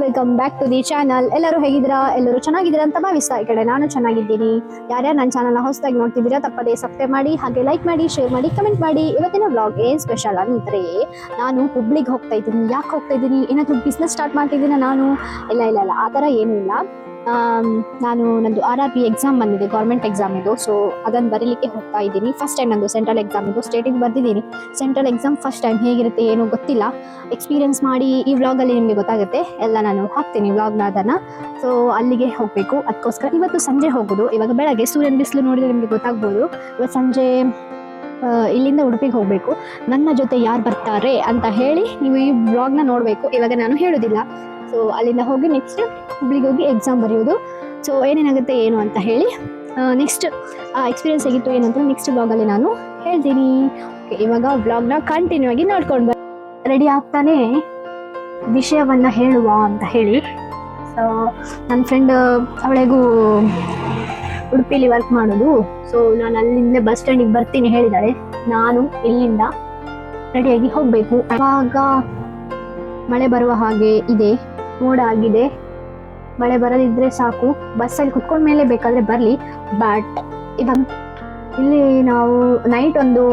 Welcome back to the channel. ಎಲ್ಲರೂ ಹೇಗಿದ್ದೀರಾ? ಎಲ್ಲರೂ ಚೆನ್ನಾಗಿದ್ದೀರಾ ಅಂತ ಭಾವಿಸ್ತಾ ಈ ಕಡೆ ನಾನು ಚೆನ್ನಾಗಿದ್ದೀನಿ. ಯಾರ್ಯಾರು ನನ್ನ ಚಾನಲ್ನ ಹೊಸದಾಗಿ ನೋಡ್ತಿದ್ದೀರಾ ತಪ್ಪದೇ ಸಬ್ಸ್ಕ್ರೈಬ್ ಮಾಡಿ, ಹಾಗೆ ಲೈಕ್ ಮಾಡಿ, ಶೇರ್ ಮಾಡಿ, ಕಮೆಂಟ್ ಮಾಡಿ. ಇವತ್ತಿನ ವ್ಲಾಗ್ ಏನು ಸ್ಪೆಷಲ್ ಅಂದರೆ, ನಾನು ಹುಬ್ಳಿಗೆ ಹೋಗ್ತಾ ಇದ್ದೀನಿ. ಯಾಕೆ ಹೋಗ್ತಾ ಇದ್ದೀನಿ? ಏನಾದರೂ ಬಿಸ್ನೆಸ್ ಸ್ಟಾರ್ಟ್ ಮಾಡ್ತಿದ್ದೀನ ನಾನು? ಇಲ್ಲ ಆ ಥರ ಏನೂ ಇಲ್ಲ. ನಾನು ನಂದು RRB ಎಕ್ಸಾಮ್ ಬಂದಿದೆ, ಗೌರ್ಮೆಂಟ್ ಎಕ್ಸಾಮ್ ಇದು. ಸೊ ಅದನ್ನು ಬರೀಲಿಕ್ಕೆ ಹೋಗ್ತಾ ಇದ್ದೀನಿ. ಫಸ್ಟ್ ಟೈಮ್ ನಂದು ಸೆಂಟ್ರಲ್ ಎಕ್ಸಾಮ್ ಇದು. ಸ್ಟೇಟಿಗೆ ಬರ್ದಿದ್ದೀನಿ. ಸೆಂಟ್ರಲ್ ಎಕ್ಸಾಮ್ ಫಸ್ಟ್ ಟೈಮ್, ಹೇಗಿರುತ್ತೆ ಏನೋ ಗೊತ್ತಿಲ್ಲ. ಎಕ್ಸ್ಪೀರಿಯನ್ಸ್ ಮಾಡಿ ಈ ವ್ಲಾಗಲ್ಲಿ ನಿಮಗೆ ಗೊತ್ತಾಗುತ್ತೆ ಎಲ್ಲ. ನಾನು ಹಾಕ್ತೀನಿ ವ್ಲಾಗ್ನ ಅದನ್ನು. ಸೊ ಅಲ್ಲಿಗೆ ಹೋಗಬೇಕು, ಅದಕ್ಕೋಸ್ಕರ ಇವತ್ತು ಸಂಜೆ ಹೋಗೋದು. ಇವಾಗ ಬೆಳಗ್ಗೆ ಸೂರ್ಯನ ಬಿಸಿಲು ನೋಡಿದರೆ ನಿಮಗೆ ಗೊತ್ತಾಗ್ಬೋದು. ಇವತ್ತು ಸಂಜೆ ಇಲ್ಲಿಂದ ಉಡುಪಿಗೆ ಹೋಗಬೇಕು. ನನ್ನ ಜೊತೆ ಯಾರು ಬರ್ತಾರೆ ಅಂತ ಹೇಳಿ ನೀವು ಈ ವ್ಲಾಗ್ನ ನೋಡಬೇಕು. ಇವಾಗ ನಾನು ಹೇಳೋದಿಲ್ಲ. ಸೊ ಅಲ್ಲಿಂದ ಹೋಗಿ ನೆಕ್ಸ್ಟ್ ಹುಬ್ಳಿಗೆ ಹೋಗಿ ಎಕ್ಸಾಮ್ ಬರೆಯೋದು. ಸೊ ಏನೇನಾಗುತ್ತೆ ಏನು ಅಂತ ಹೇಳಿ ನೆಕ್ಸ್ಟ್ ಎಕ್ಸ್ಪೀರಿಯನ್ಸ್ ಆಗಿತ್ತು ಏನು ಅಂತ ನೆಕ್ಸ್ಟ್ ವ್ಲಾಗಲ್ಲಿ ನಾನು ಹೇಳ್ತೀನಿ. ಓಕೆ, ಇವಾಗ ವ್ಲಾಗ್ನ ಕಂಟಿನ್ಯೂ ಆಗಿ ನೋಡ್ಕೊಂಡು ರೆಡಿ ಆಗ್ತಾನೆ ವಿಷಯವನ್ನು ಹೇಳುವ ಅಂತ ಹೇಳಿ. ಸೊ ನನ್ನ ಫ್ರೆಂಡ್ ಅವಳಿಗೂ ಉಡುಪಿಲಿ ವರ್ಕ್ ಮಾಡೋದು. ಸೊ ನಾನು ಅಲ್ಲಿಂದಲೇ ಬಸ್ ಸ್ಟ್ಯಾಂಡಿಗೆ ಬರ್ತೀನಿ ಹೇಳಿದ್ದಾಳೆ. ನಾನು ಇಲ್ಲಿಂದ ರೆಡಿಯಾಗಿ ಹೋಗಬೇಕು. ಆವಾಗ ಮಳೆ ಬರುವ ಹಾಗೆ ಇದೆ, ಮೋಡ ಆಗಿದೆ. ಮಳೆ ಬರದಿದ್ರೆ ಸಾಕು, ಬಸ್ಸಲ್ಲಿ ಕುತ್ಕೊಂಡ ಮೇಲೆ ಬೇಕಾದರೆ ಬರಲಿ. ಬಟ್ ಇವಾಗ ಇಲ್ಲಿ ನಾವು ನೈಟ್ ಒಂದು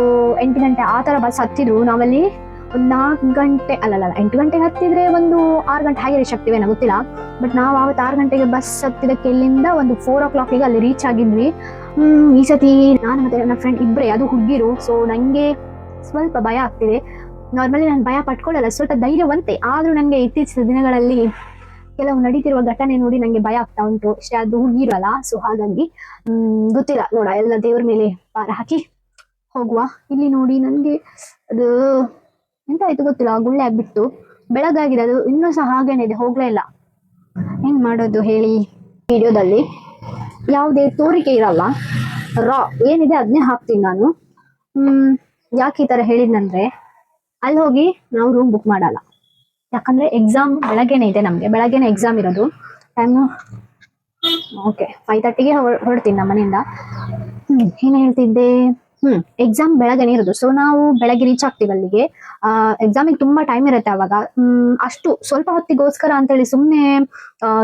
8 ಗಂಟೆ ಆ ಥರ ಬಸ್ ಹತ್ತಿದ್ರು. ನಾವಲ್ಲಿ ಒಂದು 4 ಗಂಟೆ ಅಲ್ಲ 8 ಗಂಟೆಗೆ ಹತ್ತಿದ್ರೆ ಒಂದು 6 ಗಂಟೆ ಹಾಗೆ ರೀಚ್ ಆಗ್ತೀವಿ, ನನಗೆ ಗೊತ್ತಿಲ್ಲ. ಬಟ್ ನಾವು ಆವತ್ತು 6 ಗಂಟೆಗೆ ಬಸ್ ಹತ್ತಿದಕ್ಕೆ ಇಲ್ಲಿಂದ ಒಂದು 4 o'clock ಅಲ್ಲಿ ರೀಚ್ ಆಗಿದ್ವಿ. ಈ ಸತಿ ನಾನು ಮತ್ತು ನನ್ನ ಫ್ರೆಂಡ್ ಇಬ್ಬರೇ, ಅದು ಹುಡುಗಿರು. ಸೊ ನನಗೆ ಸ್ವಲ್ಪ ಭಯ ಆಗ್ತಿದೆ. ನಾರ್ಮಲಿ ನಾನು ಭಯ ಪಟ್ಕೊಳ್ಳಲ್ಲ, ಸ್ವಲ್ಪ ಧೈರ್ಯವಂತೆ. ಆದರೂ ನನಗೆ ಇತ್ತೀಚಿನ ದಿನಗಳಲ್ಲಿ ಕೆಲವು ನಡೀತಿರುವ ಘಟನೆ ನೋಡಿ ನನಗೆ ಭಯ ಆಗ್ತಾ ಉಂಟು. ಅಷ್ಟೇ, ಅದು ಹುಡುಗಿರಲ್ಲ. ಸೊ ಹಾಗಾಗಿ ಗೊತ್ತಿಲ್ಲ, ನೋಡ ಎಲ್ಲ ದೇವ್ರ ಮೇಲೆ ಭಾರ ಹಾಕಿ ಹೋಗುವ. ಇಲ್ಲಿ ನೋಡಿ ನನಗೆ ಅದು ಎಂತ ಆಯ್ತು ಗೊತ್ತಿಲ್ಲ, ಗುಳ್ಳೆ ಆಗ್ಬಿಟ್ಟು ಬೆಳಗಾಗಿದೆ. ಅದು ಇನ್ನೂ ಸಹ ಹಾಗೇನೆ ಇದೆ, ಹೋಗ್ಲೇ ಇಲ್ಲ. ಏನ್ ಮಾಡೋದು ಹೇಳಿ? ವಿಡಿಯೋದಲ್ಲಿ ಯಾವುದೇ ತೋರಿಕೆ ಇರಲ್ಲ, ರಾ ಏನಿದೆ ಅದನ್ನೇ ಹಾಕ್ತೀನಿ ನಾನು. ಯಾಕೆ ಈ ತರ ಹೇಳಿದ್ನಂದ್ರೆ, ಅಲ್ಲಿ ಹೋಗಿ ನಾವು ರೂಮ್ ಬುಕ್ ಮಾಡಲ್ಲ. ಯಾಕಂದ್ರೆ ಎಕ್ಸಾಮ್ ಬೆಳಗ್ಗೆನೆ ಇದೆ, ನಮ್ಗೆ ಬೆಳಗ್ಗೆನೆ ಎಕ್ಸಾಮ್ ಇರೋದು. ಟೈಮು ಓಕೆ 5:30ಗೆ ಹೊರಡ್ತೀನಿ ನಮ್ಮ ಮನೆಯಿಂದ. ಏನ್ ಹೇಳ್ತಿದ್ದೆ? ಎಕ್ಸಾಮ್ ಬೆಳಗ್ಗೆನೆ ಇರೋದು. ಸೊ ನಾವು ಬೆಳಗ್ಗೆ ರೀಚ್ ಆಗ್ತೀವಿ ಅಲ್ಲಿಗೆ. ಎಕ್ಸಾಮಿಗೆ ತುಂಬಾ ಟೈಮ್ ಇರುತ್ತೆ ಅವಾಗ. ಅಷ್ಟು ಸ್ವಲ್ಪ ಹೊತ್ತಿಗೋಸ್ಕರ ಅಂತೇಳಿ ಸುಮ್ಮನೆ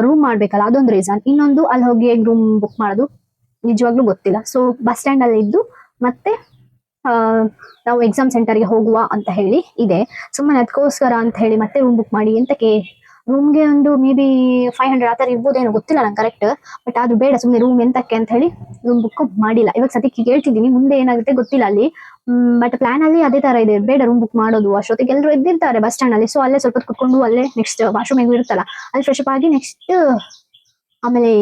ರೂಮ್ ಮಾಡ್ಬೇಕಲ್ಲ, ಅದೊಂದು ರೀಸನ್. ಇನ್ನೊಂದು, ಅಲ್ಲಿ ಹೋಗಿ ರೂಮ್ ಬುಕ್ ಮಾಡೋದು ನಿಜವಾಗ್ಲೂ ಗೊತ್ತಿಲ್ಲ. ಸೊ ಬಸ್ ಸ್ಟ್ಯಾಂಡ್ ಅಲ್ಲಿ ಇದ್ದು ಮತ್ತೆ ನಾವು ಎಕ್ಸಾಮ್ ಸೆಂಟರ್ಗೆ ಹೋಗುವ ಅಂತ ಹೇಳಿ ಇದೆ. ಸುಮ್ಮನೆ ಅದಕ್ಕೋಸ್ಕರ ಅಂತ ಹೇಳಿ ಮತ್ತೆ ರೂಮ್ ಬುಕ್ ಮಾಡಿ ಎಂತಕ್ಕೆ? ರೂಮ್ಗೆ ಒಂದು ಮೇ ಬಿ 500 ಆ ಥರ ಇರ್ಬೋದೇನೋ, ಗೊತ್ತಿಲ್ಲ ನಂಗೆ ಕರೆಕ್ಟ್. ಬಟ್ ಆದ್ರೂ ಬೇಡ, ಸುಮ್ಮನೆ ರೂಮ್ ಎಂತಕ್ಕೆ ಅಂತ ಹೇಳಿ ರೂಮ್ ಬುಕ್ ಮಾಡಿಲ್ಲ. ಇವಾಗ ಸದ್ಯಕ್ಕೆ ಕೇಳ್ತಿದ್ದೀನಿ, ಮುಂದೆ ಏನಾಗುತ್ತೆ ಗೊತ್ತಿಲ್ಲ ಅಲ್ಲಿ. ಬಟ್ ಪ್ಲಾನ್ ಅಲ್ಲಿ ಅದೇ ತರ ಇದೆ, ಬೇಡ ರೂಮ್ ಬುಕ್ ಮಾಡೋದು. ಅಷ್ಟೊತ್ತಿಗೆ ಎಲ್ಲರೂ ಎದ್ದಿರ್ತಾರೆ ಬಸ್ ಸ್ಟ್ಯಾಂಡ್ ಅಲ್ಲಿ. ಸೊ ಅಲ್ಲೇ ಸ್ವಲ್ಪ ಕುತ್ಕೊಂಡು ಅಲ್ಲೇ ನೆಕ್ಸ್ಟ್ ವಾಶ್ರೂಮ್ ಹೆಂಗೂ ಇರುತ್ತಲ್ಲ, ಅಲ್ಲಿ ಫ್ರೆಶ್ ಅಪ್ ಆಗಿ ನೆಕ್ಸ್ಟ್ ಆಮೇಲೆ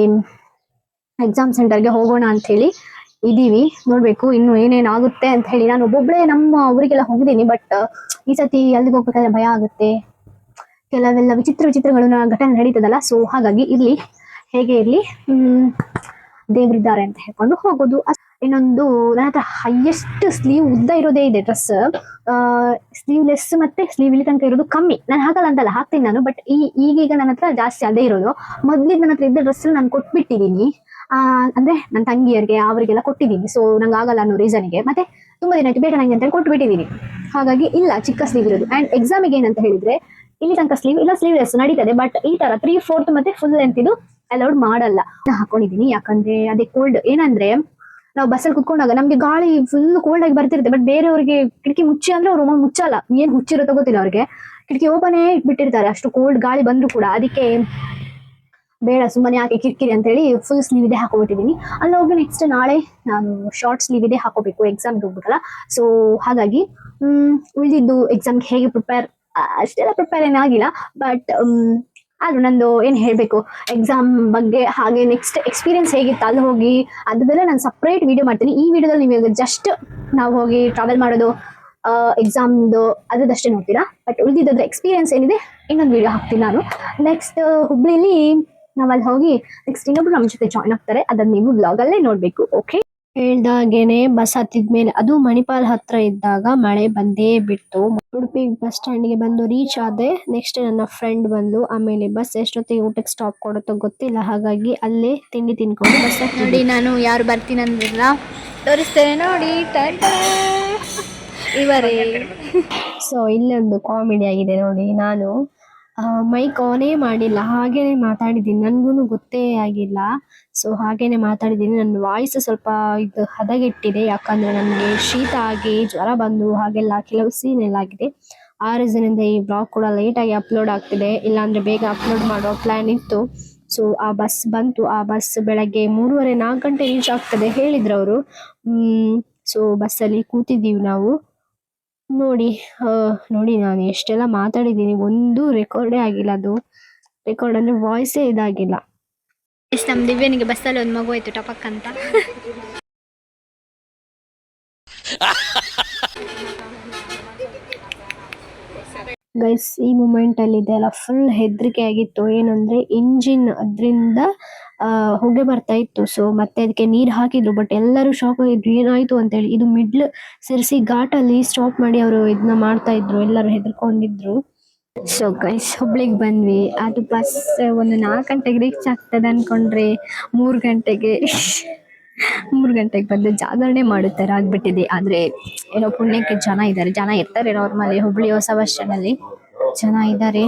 ಎಕ್ಸಾಮ್ ಸೆಂಟರ್ಗೆ ಹೋಗೋಣ ಅಂತ ಹೇಳಿ ಇದೀವಿ. ನೋಡ್ಬೇಕು ಇನ್ನು ಏನೇನಾಗುತ್ತೆ ಅಂತ ಹೇಳಿ. ನಾನು ಒಬ್ಬೊಬ್ಳೆ ನಮ್ಮ ಊರಿಗೆಲ್ಲ ಹೋಗಿದ್ದೀನಿ, ಬಟ್ ಈ ಸತಿ ಅಲ್ಲಿಗೆ ಹೋಗ್ಬೇಕಾದ್ರೆ ಭಯ ಆಗುತ್ತೆ. ಕೆಲವೆಲ್ಲ ವಿಚಿತ್ರಗಳು ಘಟನೆ ನಡೀತದಲ್ಲ. ಸೊ ಹಾಗಾಗಿ ಇರ್ಲಿ, ಹೇಗೆ ಇರ್ಲಿ, ದೇವ್ರಿದ್ದಾರೆ ಅಂತ ಹೇಳ್ಕೊಂಡು ಹೋಗೋದು. ಇನ್ನೊಂದು, ನನ್ನ ಹತ್ರ ಹೈಯೆಸ್ಟ್ ಸ್ಲೀವ್ ಉದ್ದ ಇರೋದೇ ಇದೆ ಡ್ರೆಸ್. ಸ್ಲೀವ್ಲೆಸ್ ಮತ್ತೆ ಸ್ಲೀವ್ ಇಲ್ಲಿ ತನಕ ಇರೋದು ಕಮ್ಮಿ. ನಾನು ಹಾಕಲ್ಲ ಅಂತಲ್ಲ, ಹಾಕ್ತೀನಿ ನಾನು. ಬಟ್ ಈಗೀಗ ನನ್ನ ಹತ್ರ ಜಾಸ್ತಿ ಅದೇ ಇರೋದು. ಮೊದ್ಲಿಗೆ ನನ್ನ ಹತ್ರ ಇದ್ದ ಡ್ರೆಸ್ ನಾನು ಕೊಟ್ಬಿಟ್ಟಿದ್ದೀನಿ. ಅಂದ್ರೆ ನನ್ನ ತಂಗಿಯರಿಗೆ ಅವರಿಗೆಲ್ಲ ಕೊಟ್ಟಿದ್ದೀನಿ. ಸೊ ನಂಗೆ ಆಗಲ್ಲ ಅನ್ನೋ ರೀಸನ್ಗೆ ಮತ್ತೆ ತುಂಬಾ ದಿನ ಆಯ್ತು ಬೇಡ ನಂಗೆ ಅಂತ ಹೇಳಿ ಕೊಟ್ಟು ಬಿಟ್ಟಿದ್ದೀನಿ. ಹಾಗಾಗಿ ಇಲ್ಲ, ಚಿಕ್ಕ ಸ್ಲೀವ್ ಇರೋದು. ಅಂಡ್ ಎಕ್ಸಾಮಿಗೆ ಏನಂತ ಹೇಳಿದ್ರೆ, ಇಲ್ಲಿ ತನಕ ಸ್ಲೀವ್ ಇಲ್ಲ, ಸ್ಲೀವ್ಲೆಸ್ ನಡೀತದೆ. ಬಟ್ ಈ ತರ 3/4 ಮತ್ತೆ ಫುಲ್ ಲೆಂತ್ ಇದು ಅಲೌಡ್ ಮಾಡಲ್ಲ. ಹಾಕೊಂಡಿದ್ದೀನಿ ಯಾಕಂದ್ರೆ ಅದೇ ಕೋಲ್ಡ್. ಏನಂದ್ರೆ ನಾವು ಬಸ್ಸಲ್ಲಿ ಕುತ್ಕೊಂಡಾಗ ನಮ್ಗೆ ಗಾಳಿ ಫುಲ್ ಕೋಲ್ಡ್ ಆಗಿ ಬರ್ತಿರುತ್ತೆ. ಬಟ್ ಬೇರೆಯವ್ರಿಗೆ ಕಿಟಕಿ ಮುಚ್ಚಿ ಅಂದ್ರೆ ಅವ್ರು ಮುಚ್ಚಲ್ಲ. ಏನ್ ಹುಚ್ಚಿರುತ್ತೋ ಗೊತ್ತಿಲ್ಲ ಅವ್ರಿಗೆ, ಕಿಟಕಿ ಓಪನೇ ಇಟ್ಬಿಟ್ಟಿರ್ತಾರೆ, ಅಷ್ಟು ಕೋಲ್ಡ್ ಗಾಳಿ ಬಂದ್ರು ಕೂಡ. ಅದಕ್ಕೆ ಬೇಡ, ಸುಮ್ಮನೆ ಯಾಕೆ ಕಿರಿಕಿರಿ ಅಂತ ಹೇಳಿ ಫುಲ್ ಸ್ಲೀವ್ ಇದೆ ಹಾಕೋಬಿಟ್ಟಿದ್ದೀನಿ. ಅಲ್ಲಿ ಹೋಗಿ ನೆಕ್ಸ್ಟ್ ನಾಳೆ ನಾನು ಶಾರ್ಟ್ ಸ್ಲೀವ್ ಇದೆ ಹಾಕೋಬೇಕು, ಎಕ್ಸಾಮ್ಗೆ ಹೋಗ್ಬೇಕಲ್ಲ. ಸೊ ಹಾಗಾಗಿ ಉಳಿದಿದ್ದು ಎಕ್ಸಾಮ್ಗೆ ಹೇಗೆ ಪ್ರಿಪೇರ್, ಅಷ್ಟೆಲ್ಲ ಪ್ರಿಪೇರ್ ಏನಾಗಿಲ್ಲ. ಬಟ್ ಆದ್ರೂ ನಂದು ಏನ್ ಹೇಳ್ಬೇಕು ಎಕ್ಸಾಮ್ ಬಗ್ಗೆ, ಹಾಗೆ ನೆಕ್ಸ್ಟ್ ಎಕ್ಸ್ಪೀರಿಯನ್ಸ್ ಹೇಗಿತ್ತು ಅಲ್ಲಿ ಹೋಗಿ, ಅದೆಲ್ಲ ನಾನು ಸಪ್ರೇಟ್ ವಿಡಿಯೋ ಮಾಡ್ತೀನಿ. ಈ ವಿಡಿಯೋದಲ್ಲಿ ನೀವು ಜಸ್ಟ್ ನಾವು ಹೋಗಿ ಟ್ರಾವೆಲ್ ಮಾಡೋದು, ಎಕ್ಸಾಮ್ದು ಅದಷ್ಟೇ ನೋಡ್ತೀರಾ. ಬಟ್ ಉಳಿದಿದ್ದದ್ರ ಎಕ್ಸ್ಪೀರಿಯನ್ಸ್ ಏನಿದೆ ಇನ್ನೊಂದು ವಿಡಿಯೋ ಹಾಕ್ತೀನಿ ನಾನು. ನೆಕ್ಸ್ಟ್ ಹುಬ್ಳಿಲಿ ನಾವು ಅಲ್ಲಿ ಹೋಗಿ ನೆಕ್ಸ್ಟ್ ಇನ್ನೊಬ್ರು ನಮ್ಮ ಜೊತೆ ಜಾಯ್ನ್ ಆಗ್ತಾರೆ, ಅದನ್ನ ನೀವು ಬ್ಲಾಗಲ್ಲೇ ನೋಡ್ಬೇಕು. ಓಕೆ, ಹೇಳ್ದಾಗೇನೆ ಬಸ್ ಹತ್ತಿದ್ಮೇಲೆ, ಅದು ಮಣಿಪಾಲ್ ಹತ್ರ ಇದ್ದಾಗ ಮಳೆ ಬಂದೇ ಬಿಟ್ಟು ಉಡುಪಿ ಬಸ್ ಸ್ಟ್ಯಾಂಡ್ಗೆ ಬಂದು ರೀಚ್ ಆದೆ. ನೆಕ್ಸ್ಟ್ ನನ್ನ ಫ್ರೆಂಡ್ ಬಂದು, ಆಮೇಲೆ ಬಸ್ ಎಷ್ಟೊತ್ತಿಗೆ ಊಟಕ್ಕೆ ಸ್ಟಾಪ್ ಕೊಡುತ್ತೋ ಗೊತ್ತಿಲ್ಲ. ಹಾಗಾಗಿ ಅಲ್ಲೇ ತಿಂಡಿ ತಿನ್ಕೊಂಡು ಬಸ್ ನೋಡಿ. ನಾನು ಯಾರು ಬರ್ತೀನಿ ಅಂದ್ರಲ್ಲ, ತೋರಿಸ್ತೇನೆ ನೋಡಿ, ಇವರೇ. ಸೊ ಇಲ್ಲೊಂದು ಕಾಮಿಡಿ ಆಗಿದೆ ನೋಡಿ. ನಾನು ಮೈಕ್ ಆನೇ ಮಾಡಿಲ್ಲ, ಹಾಗೇನೆ ಮಾತಾಡಿದ್ದೀನಿ, ನನಗೂ ಗೊತ್ತೇ ಆಗಿಲ್ಲ. ಸೊ ಹಾಗೇನೆ ಮಾತಾಡಿದ್ದೀನಿ. ನನ್ನ ವಾಯ್ಸ್ ಸ್ವಲ್ಪ ಇದು ಹದಗೆಟ್ಟಿದೆ, ಯಾಕಂದ್ರೆ ನನಗೆ ಶೀತ ಆಗಿ ಜ್ವರ ಬಂದು ಹಾಗೆಲ್ಲ ಕೆಲವು ಸೀನ್ ಎಲ್ಲ ಆಗಿದೆ. ಆ ರೀಸನಿಂದ ಈ ಬ್ಲಾಗ್ ಕೂಡ ಲೇಟಾಗಿ ಅಪ್ಲೋಡ್ ಆಗ್ತಿದೆ, ಇಲ್ಲಾಂದ್ರೆ ಬೇಗ ಅಪ್ಲೋಡ್ ಮಾಡೋ ಪ್ಲಾನ್ ಇತ್ತು. ಸೊ ಆ ಬಸ್ ಬಂತು, ಆ ಬಸ್ ಬೆಳಗ್ಗೆ 3:30 4 ಗಂಟೆ ರೀಚ್ ಆಗ್ತದೆ ಹೇಳಿದ್ರು ಅವರು. ಸೊ ಬಸ್ಸಲ್ಲಿ ಕೂತಿದ್ದೀವಿ ನಾವು. ನೋಡಿ ನೋಡಿ ನಾನು ಎಷ್ಟೆಲ್ಲ ಮಾತಾಡಿದ್ದೀನಿ, ಒಂದು ರೆಕಾರ್ಡೇ ಆಗಿಲ್ಲ. ಅದು ರೆಕಾರ್ಡ್ ಅಂದ್ರೆ ವಾಯ್ಸೇ ಇದಾಗಿಲ್ಲ. ನಮ್ಮ ದಿವ್ಯನಿಗೆ ಬಸ್ಸಲ್ಲಿ ಒಂದು ಮಗು ಆಯ್ತು ಟಪಕ್ ಅಂತ. ಗೈಸ್ ಈ ಮೂಮೆಂಟ್ ಅಲ್ಲಿ ಇದೆಲ್ಲ ಫುಲ್ ಹೆದರಿಕೆ ಆಗಿತ್ತು. ಏನಂದ್ರೆ ಇಂಜಿನ್ ಅದರಿಂದ ಹೊಗೆ ಬರ್ತಾ ಇತ್ತು. ಸೊ ಮತ್ತೆ ಅದಕ್ಕೆ ನೀರ್ ಹಾಕಿದ್ರು, ಬಟ್ ಎಲ್ಲರೂ ಶಾಕ್ ಆಗಿದ್ರು ಏನಾಯ್ತು ಅಂತೇಳಿ. ಇದು ಮಿಡ್ಲ್ ಸಿರ್ಸಿ ಘಾಟಲ್ಲಿ ಸ್ಟಾಪ್ ಮಾಡಿ ಅವರು ಇದನ್ನ ಮಾಡ್ತಾ ಇದ್ರು, ಎಲ್ಲರೂ ಹೆದರ್ಕೊಂಡಿದ್ರು. ಸೊ ಗೈಸ್ ಹುಬ್ಳಿಗೆ ಬಂದ್ವಿ. ಅದು ಬಸ್ ಒಂದು 4 ಗಂಟೆಗೆ ರೀಚ್ ಆಗ್ತದೆ ಅನ್ಕೊಂಡ್ರೆ 3 ಗಂಟೆಗೆ 3 ಗಂಟೆಗೆ ಬಂದು ಜಾಗರಣೆ ಮಾಡುತ್ತಾರೆ ಆಗ್ಬಿಟ್ಟಿದೆ. ಆದ್ರೆ ಏನೋ ಪುಣ್ಯಕ್ಕೆ ಜನ ಇರ್ತಾರೆ ನಾರ್ಮಲಿ. ಹುಬ್ಳಿ ಹೊಸ ಬಸ್ ಸ್ಟ್ಯಾಂಡ್ ಅಲ್ಲಿ ಜನ ಇದ್ದಾರೆ.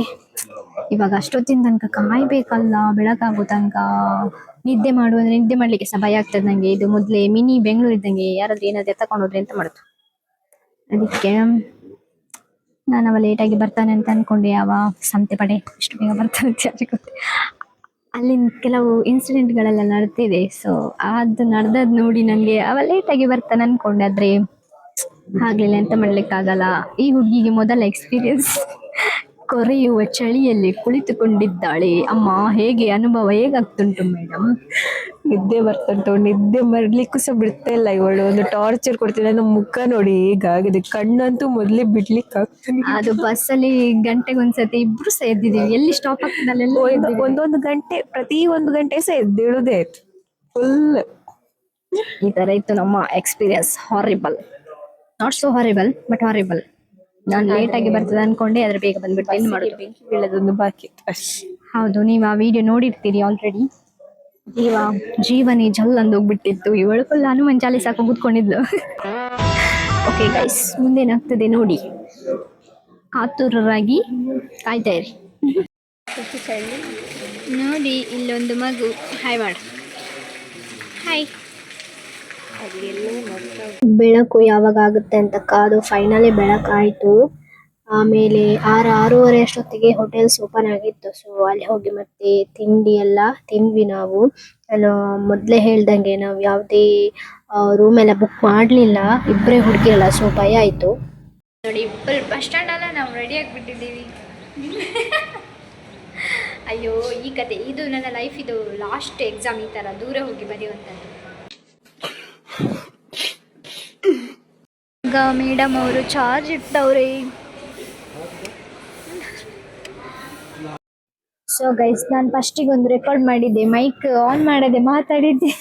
ಇವಾಗ ಅಷ್ಟೊತ್ತಿನ ತನಕ ಕಾಯ್ಬೇಕಲ್ಲ, ಬೆಳಕಾಗೋ ತನಕ. ನಿದ್ದೆ ಮಾಡ್ಲಿಕ್ಕೆ ಸಹ ಭಯ ಆಗ್ತದೆ ನಂಗೆ. ಇದು ಮೊದ್ಲೇ ಮಿನಿ ಬೆಂಗಳೂರು ಇದ್ದಂಗೆ, ಯಾರಾದ್ರೂ ಏನಾದ್ರು ತಗೊಂಡು ಹೋದ್ರೆ ಎಂತ ಮಾಡುದು. ಅದಕ್ಕೆ ನಾನು ಅವ ಲೇಟಾಗಿ ಬರ್ತಾನೆ ಅಂತ ಅನ್ಕೊಂಡೆ. ಅವ ಸಂತೆ ಪಡೆ ಇಷ್ಟು ಬೇಗ ಬರ್ತಾನೆ ಅಂತ ಯಾರಿಗ್ ಗೊತ್ತು. ಅಲ್ಲಿನ ಕೆಲವು ಇನ್ಸಿಡೆಂಟ್ ಗಳೆಲ್ಲ ನಡೆದಿದೆ. ಸೊ ಅದು ನಡೆದದ್ ನೋಡಿ ನಂಗೆ ಅವ ಲೇಟಾಗಿ ಬರ್ತಾನೆ ಅನ್ಕೊಂಡೆ, ಆದ್ರೆ ಆಗ್ಲಿಲ್ಲ, ಎಂತ ಮಾಡ್ಲಿಕ್ಕಾಗಲ್ಲ. ಈ ಹುಡುಗಿಗೆ ಮೊದಲ ಎಕ್ಸ್ಪೀರಿಯನ್ಸ್. ಕೊರೆಯುವ ಚಳಿಯಲ್ಲಿ ಕುಳಿತುಕೊಂಡಿದ್ದಾಳೆ. ಅಮ್ಮ ಹೇಗೆ ಅನುಭವ ಹೇಗಾಗ್ತುಂಟು ಮೇಡಮ್? ನಿದ್ದೆ ಬರ್ತಂಟು, ನಿದ್ದೆ ಬರ್ಲಿಕ್ಕೂ ಸಹ ಬಿಡ್ತಾ ಇಲ್ಲ ಇವಳು. ಒಂದು ಟಾರ್ಚರ್ ಕೊಡ್ತಿಲ್ಲ. ನಮ್ಮ ಮುಖ ನೋಡಿ ಹೇಗಾಗಿದೆ, ಕಣ್ಣಂತೂ ಮೊದ್ಲೇ ಬಿಡ್ಲಿಕ್ಕೆ ಆಗ್ತಾನೆ. ಅದು ಬಸ್ಸಲ್ಲಿ ಗಂಟೆಗೊಂದ್ಸತಿ ಇಬ್ರು ಸಹ ಎದ್ದಿದೀವಿ, ಎಲ್ಲಿ ಸ್ಟಾಪ್ ಆಗ್ತದಲ್ಲೆಲ್ಲ ಒಂದೊಂದು ಗಂಟೆ, ಪ್ರತಿ 1 ಗಂಟೆ ಸಹ ಎದ್ದೇಳುದೇ ಆಯ್ತು ಫುಲ್. ಈ ತರ ಇತ್ತು ನಮ್ಮ experience. Horrible, not so horrible but horrible. ನಾನು ಲೇಟ್ ಆಗಿ ಬರ್ತದೆ ಅನ್ಕೊಂಡೆ, ಆದ್ರೆ ಬೇಗ ಬಂದ್ಬಿಟ್ಟು ಏನು ಮಾಡೋದು. ಬೀಳೋದೊಂದು ಬಾಕಿ ಇತ್ತು ಅಷ್ಟೇ. ಹೌದು, ನೀವು ಆ ವಿಡಿಯೋ ನೋಡಿರ್ತೀರಿ ಆಲ್ರೆಡಿ. ಜೀವನೇ ಜಲ್ ಅಂದೋಗ್ಬಿಟ್ಟಿತ್ತು. ಇವಳು ಫುಲ್ ಹನುಮಾನ್ ಚಾಲೀಸ್ ಹಾಕಿ ಕೂತ್ಕೊಂಡಿದ್ಲು. ಓಕೆ ಗೈಸ್, ಮುಂದೇನಾಗ್ತದೆ ನೋಡಿ, ಕಾತುರರಾಗಿ ಕಾಯ್ತಾ ಇರಿ. ನೋಡಿ ಇಲ್ಲೊಂದು ಮಗು ಹಾಯ್ ಮಾಡು. ಹಾಯ್. ಬೆಳಕು ಯಾವಾಗ ಆಗುತ್ತೆ ಅಂತ ಕಾದು ಫೈನಲಿ ಬೆಳಕಾಯ್ತು. ಆಮೇಲೆ 6:30 ಅಷ್ಟೊತ್ತಿಗೆ ಹೋಟೆಲ್ಸ್ ಓಪನ್ ಆಗಿತ್ತು. ಸೊ ಅಲ್ಲಿ ಹೋಗಿ ಮತ್ತೆ ತಿಂಡಿ ಎಲ್ಲ ತಿಂದ್ವಿ ನಾವು. ನಾನು ಮೊದ್ಲೇ ಹೇಳ್ದಂಗೆ ನಾವು ಯಾವುದೇ ರೂಮ್ ಎಲ್ಲ ಬುಕ್ ಮಾಡ್ಲಿಲ್ಲ, ಇಬ್ಬರೇ ಹುಡುಗಿರಲ್ಲ. ಸೊ ಭಯ ಆಯ್ತು. ನೋಡಿ ಫುಲ್ ಬಸ್ ಸ್ಟ್ಯಾಂಡ್ ಅಲ್ಲ ನಾವು ರೆಡಿ ಆಗಿಬಿಟ್ಟಿದ್ದೀವಿ. ಅಯ್ಯೋ ಈ ಕತೆ, ಇದು ನನ್ನ ಲೈಫ್ ಇದು ಲಾಸ್ಟ್ ಎಕ್ಸಾಮ್ ಈ ತರ ದೂರ ಹೋಗಿ ಬರೆಯುವಂಥದ್ದು. ಈಗ ಮೇಡಮ್ ಅವರು ಚಾರ್ಜ್ ಇಟ್ಟವ್ರೆ. ಸೊ ಗೈಸ್, ನಾನು ಫಸ್ಟಿಗೆ ಒಂದು ರೆಕಾರ್ಡ್ ಮಾಡಿದ್ದೆ, ಮೈಕ್ ಆನ್ ಮಾಡದೆ ಮಾತಾಡಿದ್ದೆ.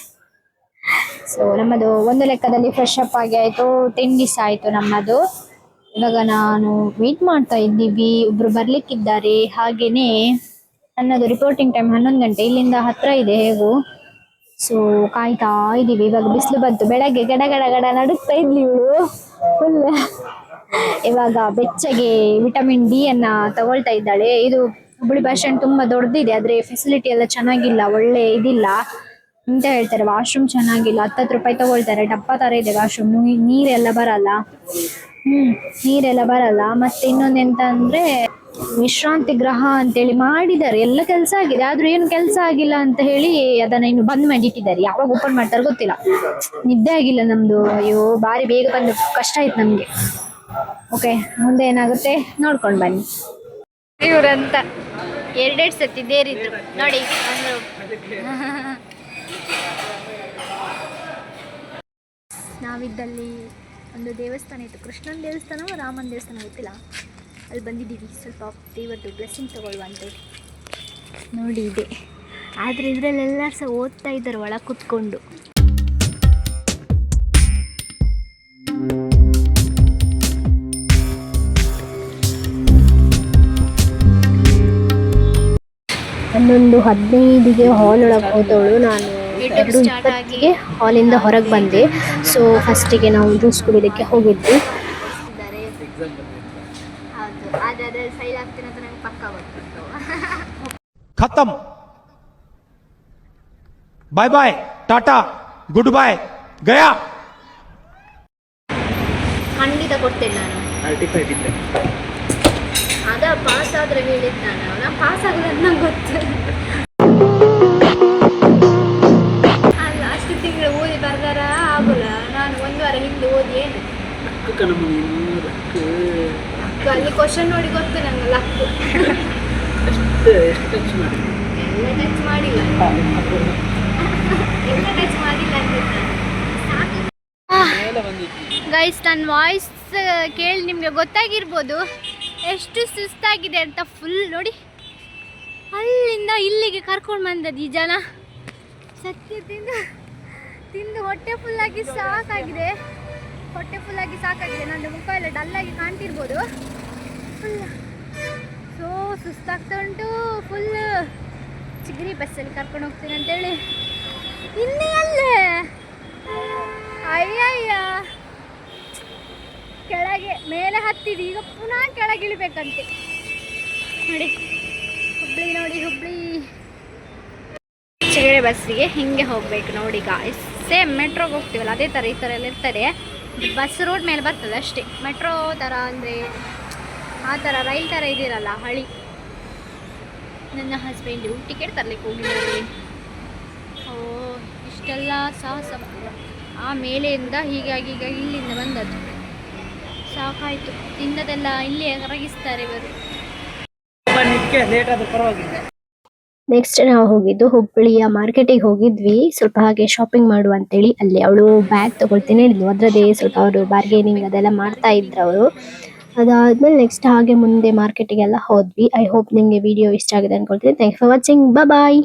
ಸೊ ನಮ್ಮದು ಒಂದು ಲೆಕ್ಕದಲ್ಲಿ ಫ್ರೆಶ್ ಅಪ್ ಆಗಿ ಆಯ್ತು, ತಿಂಡಿ ಸಹ ಆಯ್ತು ನಮ್ಮದು. ಇವಾಗ ನಾನು ವೇಟ್ ಮಾಡ್ತಾ ಇದ್ದೀವಿ, ಒಬ್ರು ಬರ್ಲಿಕ್ಕಿದ್ದಾರೆ. ಹಾಗೇನೆ ನನ್ನದು ರಿಪೋರ್ಟಿಂಗ್ ಟೈಮ್ 11 ಗಂಟೆ, ಇಲ್ಲಿಂದ ಹತ್ರ ಇದೆ ಹೇಗೂ. ಸೊ ಕಾಯ್ತಾ ಇದ್ದೀವಿ. ಇವಾಗ ಬಿಸಿಲು ಬಂತು, ಬೆಳಗ್ಗೆ ಗಡ ಗಡ ಗಡ ನಡುಗ್ತಾ ಇದ್ಲಿ ಇವಳು ಫುಲ್. ಇವಾಗ ಬೆಚ್ಚಗೆ ವಿಟಮಿನ್ ಡಿ ಅನ್ನ ತಗೊಳ್ತಾ ಇದ್ದಾಳೆ. ಇದು ಹುಬ್ಳಿ ಬಸ್ ಸ್ಟ್ಯಾಂಡ್ ತುಂಬಾ ದೊಡ್ಡದಿದೆ, ಆದ್ರೆ ಫೆಸಿಲಿಟಿ ಎಲ್ಲ ಚೆನ್ನಾಗಿಲ್ಲ, ಒಳ್ಳೆ ಇದಿಲ್ಲ ಅಂತ ಹೇಳ್ತಾರೆ. ವಾಶ್ರೂಮ್ ಚೆನ್ನಾಗಿಲ್ಲ, 10 ರೂಪಾಯಿ ತಗೊಳ್ತಾರೆ, ಡಬ್ಬ ತರ ಇದೆ ವಾಶ್ರೂಮ್. ನೀರೆಲ್ಲ ಬರಲ್ಲ. ನೀರೆಲ್ಲ ಬರಲ್ಲ. ಮತ್ತೆ ಇನ್ನೊಂದೆಂತ ಅಂದ್ರೆ ವಿಶ್ರಾಂತಿ ಗೃಹ ಅಂತೇಳಿ ಮಾಡಿದ್ದಾರೆ, ಎಲ್ಲ ಕೆಲಸ ಆಗಿದೆ, ಆದ್ರೂ ಏನು ಕೆಲಸ ಆಗಿಲ್ಲ ಅಂತ ಹೇಳಿ ಅದನ್ನ ಇನ್ನು ಬಂದ್ ಮಾಡಿಟ್ಟಿದ್ದಾರೆ. ಯಾವಾಗ ಓಪನ್ ಮಾಡ್ತಾರೆ ಗೊತ್ತಿಲ್ಲ. ನಿದ್ದೆ ಆಗಿಲ್ಲ ನಮ್ದು. ಅಯ್ಯೋ ಬಾರಿ ಬೇಗ ಬಂದು ಕಷ್ಟ ಆಯ್ತು ನಮ್ಗೆ. ಓಕೆ, ಮುಂದೆ ಏನಾಗುತ್ತೆ ನೋಡ್ಕೊಂಡು ಬನ್ನಿ. ಇವ್ರಂತ 2 ಸತಿ ದೇರಿದ್ರು ನೋಡಿ. ನಾವಿದ್ದಲ್ಲಿ ಒಂದು ದೇವಸ್ಥಾನ ಇತ್ತು, ಕೃಷ್ಣನ ದೇವಸ್ಥಾನ ರಾಮನ ದೇವಸ್ಥಾನ ಗೊತ್ತಿಲ್ಲ, ಅಲ್ಲಿ ಬಂದಿದ್ದೀವಿ ಸ್ವಲ್ಪ ದೇವರದ್ದು ಬ್ಲೆಸ್ಸಿಂಗ್ ತಗೊಳ್ಳುವ ಅಂತೇಳಿ. ನೋಡಿ ಇದೆ, ಆದರೆ ಇದರಲ್ಲೆಲ್ಲ ಸಹ ಓದ್ತಾ ಇದ್ದಾರೆ ಒಳಗೆ ಕುತ್ಕೊಂಡು. ಹನ್ನೊಂದು 15ಗೆ ಹಾಲ್ ಒಳಗೆ ಹೋದವಳು ನಾನು 2:20ಗೆ ಹಾಲಿಂದ ಹೊರಗೆ ಬಂದೆ. ಸೊ ಫಸ್ಟಿಗೆ ನಾವು ಜ್ಯೂಸ್ ಕುಡಿಯೋದಕ್ಕೆ ಹೋಗಿದ್ವಿ. ಹೌದು, ಆದರೆ ಫೈಲ್ ಆಗ್ತೀನಿ ಅಂತ ನಂಗೆ ಪಕ್ಕ ಗೊತ್ತಿತ್ತು. खत्म, bye bye, tata, good bye, गया. ಖಂಡಿತ ಕೊಡ್ತೇನೆ ನಾನು. ಅದ ಪಾಸ್ ಆದ್ರೆ ಹೇಳಿದ್ ನಾನು ಪಾಸ್ ಆಗಲ್ಲ ನಂಗೆ ಗೊತ್ತು. ಅಲ್ಲ ಅಷ್ಟು ತಿಂಗಳು ಓದಿ ಬರ್ದಾರ ಆಗೋಲ್ಲ. ನಾನು 1 ವಾರ ಹಿಂದೆ ಓದಿ ಏನು ಅಲ್ಲಿ ಕ್ವಶನ್ ನೋಡಿ ಗೊತ್ತು ನಂಗೆ ಲಕ್ಕು. ಎಲ್ಲ ಟಚ್ ಮಾಡಿಲ್ಲ ಗೈಸ್, ನನ್ನ ವಾಯ್ಸ್ ಕೇಳಿ ನಿಮಗೆ ಗೊತ್ತಾಗಿರ್ಬೋದು ಎಷ್ಟು ಸುಸ್ತಾಗಿದೆ ಅಂತ. ಫುಲ್ ನೋಡಿ, ಅಲ್ಲಿಂದ ಇಲ್ಲಿಗೆ ಕರ್ಕೊಂಡು ಬಂದದ್ದು ಈ ಜನ. ಸತ್ಯ ತಿಂದು ಹೊಟ್ಟೆ ಫುಲ್ಲಾಗಿ ಸಾಕಾಗಿದೆ. ನನ್ನ ಮುಖ ಎಲ್ಲ ಡಲ್ಲಾಗಿ ಕಾಣ್ತಿರ್ಬೋದು. ಸೋ ಸುಸ್ತಾಗ್ತಾ ಉಂಟು ಫುಲ್. ಚಿಗರಿ ಬಸ್ಸಲ್ಲಿ ಕರ್ಕೊಂಡು ಹೋಗ್ತೀನಿ ಅಂತೇಳಿ ಇನ್ನೇ ಅಲ್ಲೇ ಅಯ್ಯಯ್ಯ ಕೆಳಗೆ ಮೇಲೆ ಹತ್ತಿದ್ದು, ಈಗ ಪುನಃ ಕೆಳಗೆ ಇಳಿಬೇಕಂತೆ. ನೋಡಿ ಹುಬ್ಳಿ ಚಿಗರೆ ಬಸ್ಸಿಗೆ ಹಿಂಗೆ ಹೋಗ್ಬೇಕು ನೋಡಿ ಗಾಯ್ಸ್. ಸೇಮ್ ಮೆಟ್ರೋಗೆ ಹೋಗ್ತೀವಲ್ಲ ಅದೇ ಥರ ಈ ಥರ ಎಲ್ಲ ಇರ್ತಾರೆ. ಬಸ್ ರೋಡ್ ಮೇಲೆ ಬರ್ತದೆ ಅಷ್ಟೇ. ಮೆಟ್ರೋ ಥರ ಅಂದರೆ ಆ ಥರ ರೈಲ್ ಥರ ಇದಿರಲ್ಲ ಹಳಿ. ನನ್ನ ಹಸ್ಬೆಂಡು ಟಿಕೆಟ್ ತರಲಿಕ್ಕೆ ಹೋಗಿದ್ದಾರೆ. ಓ ಇಷ್ಟೆಲ್ಲ ಸಾಹಸ. ಆ ಮೇಲೆಯಿಂದ ಹೀಗಾಗಿ ಈಗ ಇಲ್ಲಿಂದ ಬಂದದ್ದು. ಸಾಕಾಯಿತು. ತಿನ್ನದೆಲ್ಲ ಇಲ್ಲೇ ಕರಗಿಸ್ತಾರೆ ಇವರು. ನೆಕ್ಸ್ಟ್ ನಾವು ಹೋಗಿದ್ದು ಹುಬ್ಬಳ್ಳಿಯ ಮಾರ್ಕೆಟಿಗೆ ಹೋಗಿದ್ವಿ. ಸ್ವಲ್ಪ ಹಾಗೆ ಶಾಪಿಂಗ್ ಮಾಡುವ ಅಂತೇಳಿ. ಅಲ್ಲಿ ಅವಳು ಬ್ಯಾಗ್ ತಗೊಳ್ತೀನಿ ಹೇಳಿದ್ಲು. ಅದರದ್ದೇ ಸ್ವಲ್ಪ ಅವರು ಬಾರ್ಗೇನಿಂಗ್ ಅದೆಲ್ಲ ಮಾಡ್ತಾ ಇದ್ರು ಅವರು. ಅದಾದ್ಮೇಲೆ ನೆಕ್ಸ್ಟ್ ಹಾಗೆ ಮುಂದೆ ಮಾರ್ಕೆಟಿಗೆಲ್ಲ ಹೋದ್ವಿ. ಐ ಹೋಪ್ ನಿಮಗೆ ವಿಡಿಯೋ ಇಷ್ಟ ಆಗಿದೆ ಅನ್ಕೊಳ್ತೀನಿ. Thanks for watching. ಬಾಯ್.